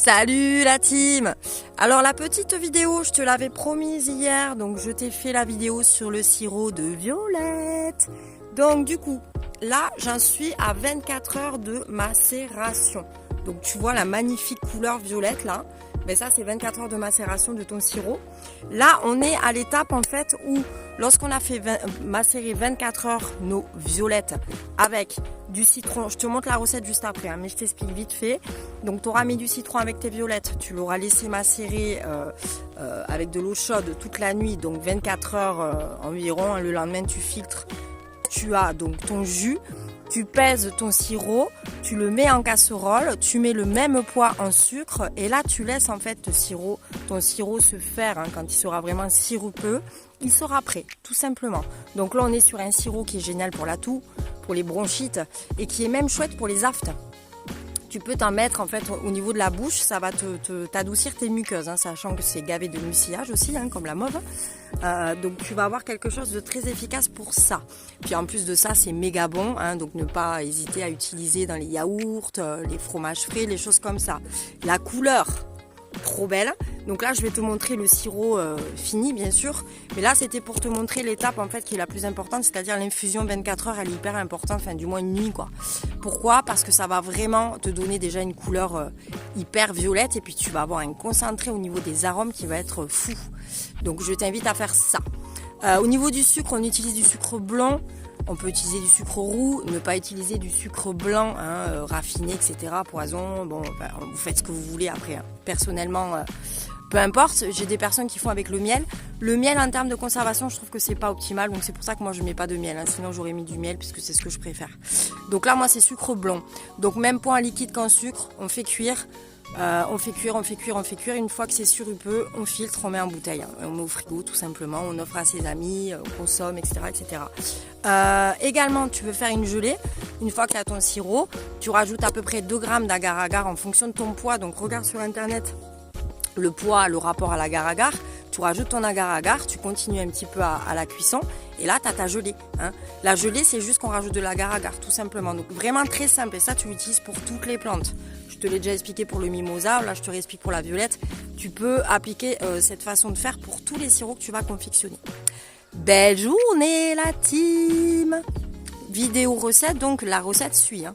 Salut la team! Alors la petite vidéo, je te l'avais promise hier, donc je t'ai fait la vidéo sur le sirop de violette. Donc du coup, là j'en suis à 24 heures de macération. Donc tu vois la magnifique couleur violette là, mais ça c'est 24 heures de macération de ton sirop. Là on est à l'étape en fait où lorsqu'on a fait macérer 24 heures nos violettes avec du citron, je te montre la recette juste après, hein, mais je t'explique vite fait. Donc tu auras mis du citron avec tes violettes, tu l'auras laissé macérer avec de l'eau chaude toute la nuit, donc 24 heures environ, hein, le lendemain tu filtres, tu as donc ton jus. Tu pèses ton sirop, tu le mets en casserole, tu mets le même poids en sucre et là tu laisses en fait ton sirop se faire, hein, quand il sera vraiment sirupeux, il sera prêt, tout simplement. Donc là on est sur un sirop qui est génial pour la toux, pour les bronchites et qui est même chouette pour les aphtes. Tu peux t'en mettre en fait au niveau de la bouche, ça va t'adoucir tes muqueuses, hein, sachant que c'est gavé de mucilage aussi, hein, comme la mauve. Donc tu vas avoir quelque chose de très efficace pour ça. Puis en plus de ça, c'est méga bon, hein, donc ne pas hésiter à utiliser dans les yaourts, les fromages frais, les choses comme ça. La couleur, trop belle. Donc là je vais te montrer le sirop fini bien sûr, mais là c'était pour te montrer l'étape en fait qui est la plus importante, c'est-à-dire l'infusion 24 heures, elle est hyper importante, enfin du moins une nuit quoi. Pourquoi? Parce que ça va vraiment te donner déjà une couleur hyper violette et puis tu vas avoir un concentré au niveau des arômes qui va être fou. Donc je t'invite à faire ça. Au niveau du sucre, on utilise du sucre blanc. On peut utiliser du sucre roux, ne pas utiliser du sucre blanc, hein, raffiné, etc. Poison, bon, enfin, vous faites ce que vous voulez après. Hein. Personnellement, peu importe, j'ai des personnes qui font avec le miel. Le miel en termes de conservation, je trouve que c'est pas optimal, donc c'est pour ça que moi je mets pas de miel. Hein. Sinon j'aurais mis du miel puisque c'est ce que je préfère. Donc là, moi c'est sucre blanc. Donc même point liquide qu'en sucre, on fait cuire. On fait cuire. Une fois que c'est sirupeux, on filtre, on met en bouteille. On met au frigo tout simplement, on offre à ses amis, on consomme, etc. etc. Également, tu veux faire une gelée. Une fois que tu as ton sirop, tu rajoutes à peu près 2 grammes d'agar-agar en fonction de ton poids. Donc regarde sur internet le poids, le rapport à l'agar-agar. Tu rajoutes ton agar-agar, tu continues un petit peu à la cuisson et là tu as ta gelée. Hein. La gelée, c'est juste qu'on rajoute de l'agar-agar tout simplement. Donc vraiment très simple et ça tu l'utilises pour toutes les plantes. Je te l'ai déjà expliqué pour le mimosa, là je te réexplique pour la violette. Tu peux appliquer cette façon de faire pour tous les sirops que tu vas confectionner. Belle journée la team! Vidéo recette, donc la recette suit. Hein.